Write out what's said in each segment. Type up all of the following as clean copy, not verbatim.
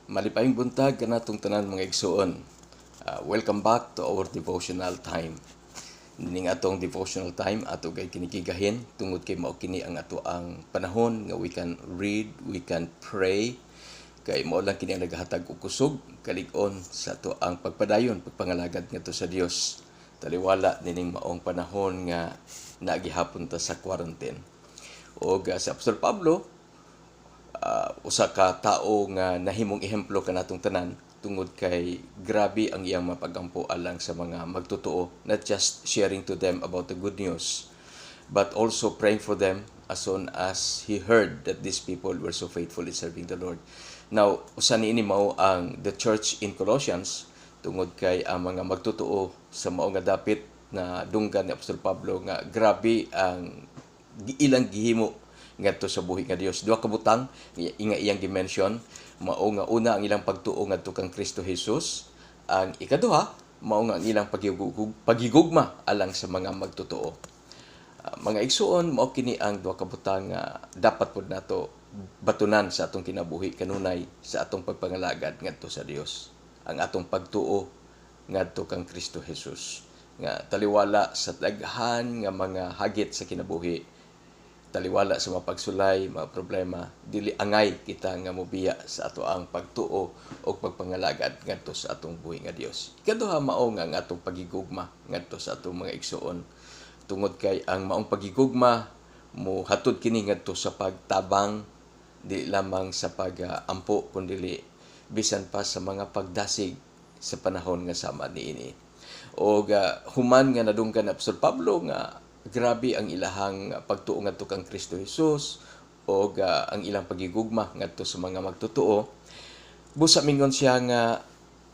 Malipayong buntag kanatong tanan mga igsoon. Welcome back to our devotional time. Ning atong devotional time ato gay kinikigahin tungod kay mao kini ang ato ang panahon nga we can read, we can pray kay mao lang kini ang nagahatag og kusog kalig-on sa ato ang pagpadayon pagpangalagad ngadto sa Dios. Taliwala nining maong panahon nga nagihapon ta sa quarantine. O sa Apostol Pablo usa ka tao nga nahimong ehemplo kanatong tanan tungod kay grabe ang iyang mapagampo alang sa mga magtotoo, not just sharing to them about the good news but also praying for them as soon as he heard that these people were so faithful in serving the Lord. Now usa niini mao ang the church in Colossians tungod kay ang mga magtotoo sa mao nga dapit na dunggan ni Apostol Pablo nga grabe ang ilang gihimo ngadto sa buhi nga Dios. Duha ka butang nga iyang dimension, mao nga una ang ilang pagtuo ngadto kang Kristo Jesus, ang ikaduha mao nga ang ilang pagigugma alang sa mga magtotoo. Mga igsuon, mao kini ang duha ka butang nga dapat pud nato batunan sa atong kinabuhi kanunay sa atong pagpangalagad ngadto sa Dios. Ang atong pagtuo ngadto kang Kristo Jesus nga taliwala sa daghan nga mga hagit sa kinabuhi, taliwala sa mga pagsulay, mga problema, dili angay kita nga mobiya sa ato ang pagtuo o pagpangalagad ngadto sa atong buhi nga Dios. Ikaduha mao nga ang atong pagigugma ngadto sa atong mga igsuon. Tungod kay ang maong pagigugma mo hatod kini ngadto sa pagtabang, di lamang sa pag-ampo kundi bisan pa sa mga pagdasig sa panahon nga sama niini. O human nga nadunggan ni Apostol Pablo nga grabe ang ilahang pagtuo ngadto kang Kristo Jesus o ang ilang pagigugma ngadto sa mga magtotoo. Busa mingon siya nga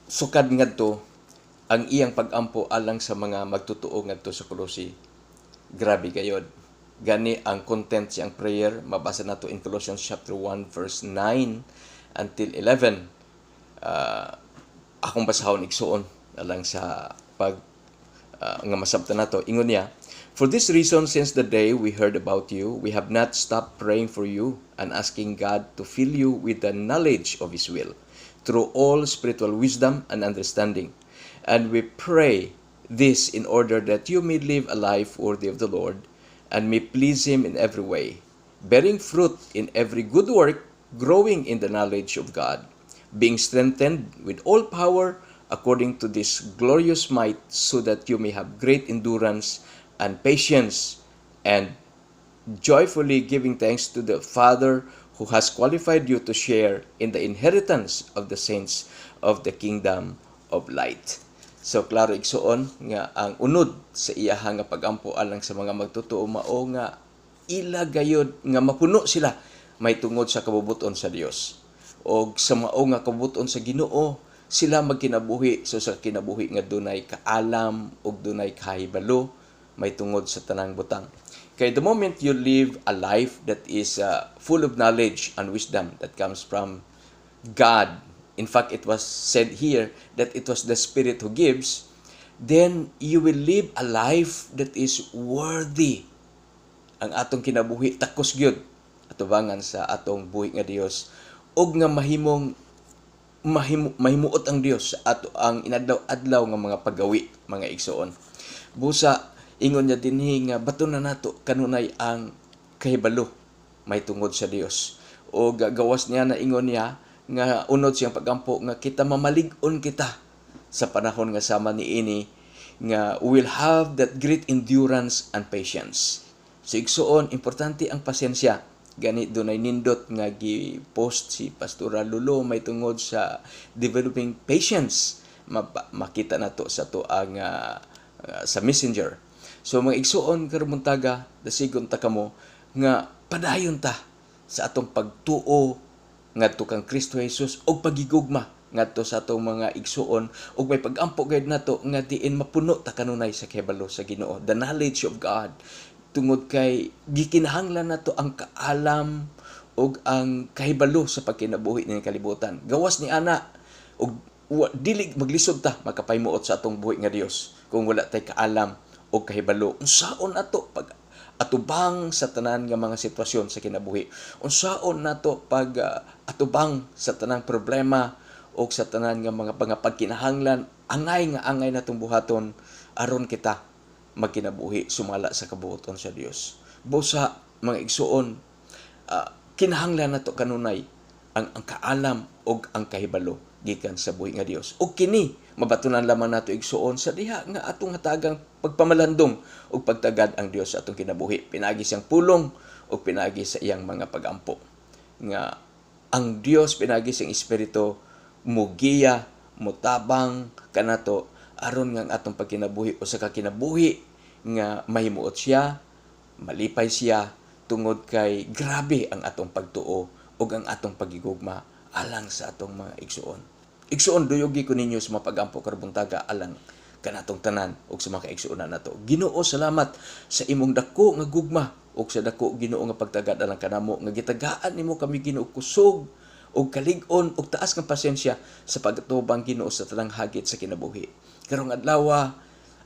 sukad ngadto ang iyang pag-ampo alang sa mga magtotoo ngadto sa Colossae. Grabe gayod. Gani ang content siyang prayer, mabasa nato in Colossians chapter 1 verse 9 until 11. Akong basahon igsuon alang sa nga masabtan nato. Ingon niya, "For this reason, since the day we heard about you, we have not stopped praying for you and asking God to fill you with the knowledge of His will, through all spiritual wisdom and understanding. And we pray this in order that you may live a life worthy of the Lord and may please Him in every way, bearing fruit in every good work, growing in the knowledge of God, being strengthened with all power according to this glorious might, so that you may have great endurance and patience, and joyfully giving thanks to the Father who has qualified you to share in the inheritance of the saints of the kingdom of light." So klaro igsuon nga ang unod sa iyahang nga pagampo alang sa mga magtotoo mao nga ila gayod nga mapuno sila may tungod sa kabubuton sa Dios o sa mao nga kabubuton sa Ginoo, sila magkinabuhi so sa kinabuhi nga dunay kaalam ug dunay kahibalo may tungod sa tanang butang. Kay the moment you live a life that is full of knowledge and wisdom that comes from God, in fact it was said here that it was the Spirit who gives, then you will live a life that is worthy. Ang atong kinabuhi takos gyud atubangan sa atong buhi nga Dios ug nga mahimuot ang Dios sa ato ang inadlaw-adlaw nga mga paggawi, mga igsuon. Busa ingon niya dinhi nga batunan nato kanunay ang kahibalo may tungod sa Dios. O gawas niya na ingon niya nga unod siyang pagampo nga kita mamalig-on kita sa panahon nga sama niini nga will have that great endurance and patience. So igsuon, importante ang pasensya. Gani dunay nindot nga gi-post si Pastora Lulo may tungod sa developing patience. Makita nato sa tuang sa Messenger. So mga igsuon karon taga dasigon ta kamo nga padayon ta sa atong pagtuo ngadto kang Kristo Jesus og pagigugma ngadto sa atong mga igsuon ug may pagampo gayud nato nga diin mapuno ta kanunay sa kahibalo sa Ginoo, the knowledge of God. Tungod kay gikinahanglan nato ang kaalam ug ang kahibalo sa pagkinabuhi ni kalibutan. Gawas ni ana ug dili maglisod ta makapaymuot sa atong buhi nga Dios kung wala tay kaalam o kahibalo unsaon ato pag atubang sa tanan nga mga sitwasyon sa kinabuhi. Unsaon nato pag atubang sa tanang problema o sa tanan nga mga pagkinahanglan, angay natong buhaton aron kita magkinabuhi sumala sa kabuoton sa Dios. Busa mga igsuon, kinahanglan nato kanunay ang kaalam o ang kahibalo gikan sa buhi nga Dios. O kini mabatunan lamang nato igsuon sa diha nga atong hatagang pagpamalandong o pagtagad ang Dios sa atong kinabuhi. Pinagi siyang pulong o pinagi sa iyang mga pagampo. Nga ang Dios pinagi siyang espiritu mugiya, mutabang kanato aron nga ang atong pagkinabuhi o sa kakinabuhi nga mahimuot siya, malipay siya tungod kay grabe ang atong pagtuo o ang atong pagigugma alang sa atong mga igsuon. Igsuon, duyogi ko ninyo sa mga pagampo karbuntaga alang kanatong tanan o sa mga kaigsuonan nato. Ginoo, salamat sa imong dako nga gugma o sa dako Ginoo nga pagtagad alang kanamo nga gitagaan nimo kami Ginoo kusog o kalig-on o taas ng pasensya sa pagtubang Ginoo sa tanang hagit sa kinabuhi. Karong adlaw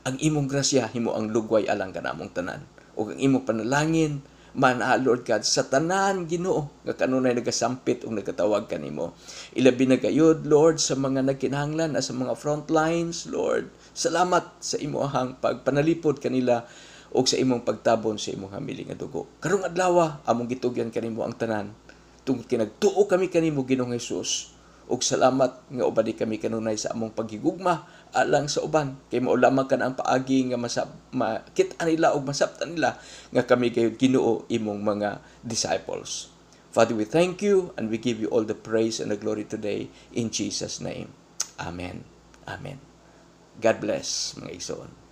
ang imong grasya himo ang lugway alang kanamong tanan o ang imong panalangin man, Lord God, sa tanan Ginoo nga kanunay nagasampit o nagatawag kanimo. Ilabi na gayud, Lord, sa mga nagkinahanglan sa mga front lines, Lord. Salamat sa imong pagpanalipod kanila o sa imong pagtabon sa imong hamiling nga dugo. Karong adlaw among gitugyan kanimo ang tanan. Tungod kay nagtuo kami kanimo Ginoong Hesus. Ug salamat nga ubadi kami kanunay sa among paghigugma alang sa uban kay mao lamang kan ang paagi nga makita nila og masabtan nila nga kami gayud Ginoo imong mga disciples. Father, we thank you and we give you all the praise and the glory today in Jesus' name. Amen. Amen. God bless mga igsoon.